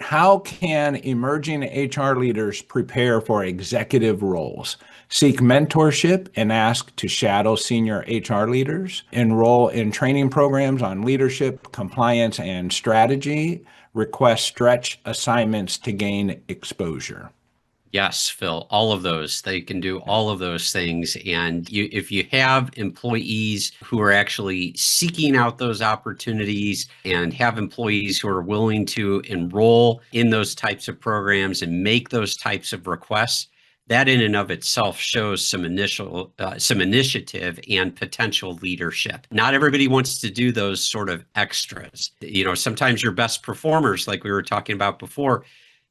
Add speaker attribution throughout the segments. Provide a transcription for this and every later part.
Speaker 1: how can emerging HR leaders prepare for executive roles? Seek mentorship and ask to shadow senior HR leaders. Enroll in training programs on leadership, compliance, and strategy. Request stretch assignments to gain exposure.
Speaker 2: Yes, Phil, all of those. They can do all of those things. And if you have employees who are actually seeking out those opportunities and have employees who are willing to enroll in those types of programs and make those types of requests, that in and of itself shows some initiative and potential leadership. Not everybody wants to do those sort of extras. Sometimes your best performers, like we were talking about before,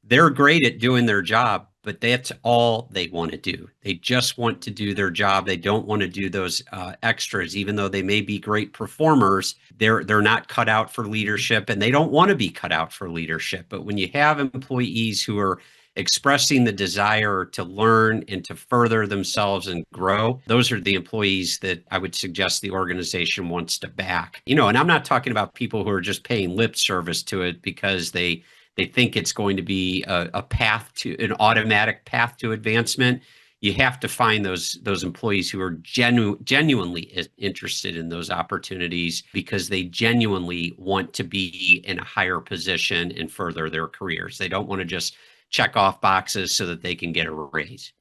Speaker 2: they're great at doing their job, but that's all they want to do. They just want to do their job. They don't want to do those extras, even though they may be great performers. They're not cut out for leadership, and they don't want to be cut out for leadership. But when you have employees who are expressing the desire to learn and to further themselves and grow, those are the employees that I would suggest the organization wants to back. And I'm not talking about people who are just paying lip service to it because they think it's going to be a path to an automatic path to advancement. You have to find those employees who are genuinely interested in those opportunities because they genuinely want to be in a higher position and further their careers. They don't want to just check off boxes so that they can get a raise.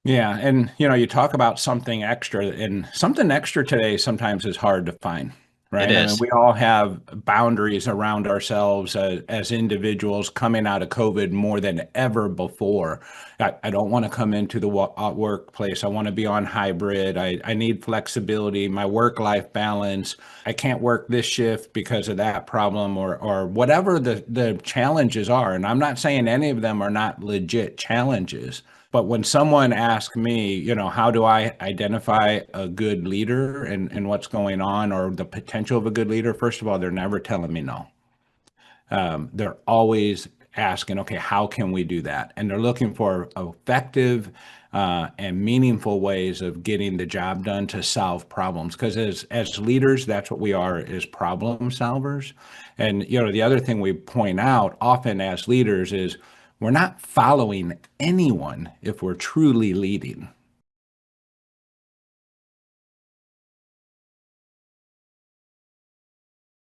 Speaker 1: Yeah, and you talk about something extra, and something extra today sometimes is hard to find,
Speaker 2: It
Speaker 1: right? I mean,
Speaker 2: is.
Speaker 1: we all have boundaries around ourselves as individuals coming out of COVID more than ever before. I don't want to come into the workplace. I want to be on hybrid. I need flexibility, my work-life balance. I can't work this shift because of that problem or whatever the challenges are. And I'm not saying any of them are not legit challenges. But when someone asks me, how do I identify a good leader and what's going on or the potential of a good leader, first of all, they're never telling me no. They're always asking, okay, how can we do that? And they're looking for effective and meaningful ways of getting the job done to solve problems. Because as leaders, that's what we are, is problem solvers. And the other thing we point out often as leaders is we're not following anyone if we're truly leading.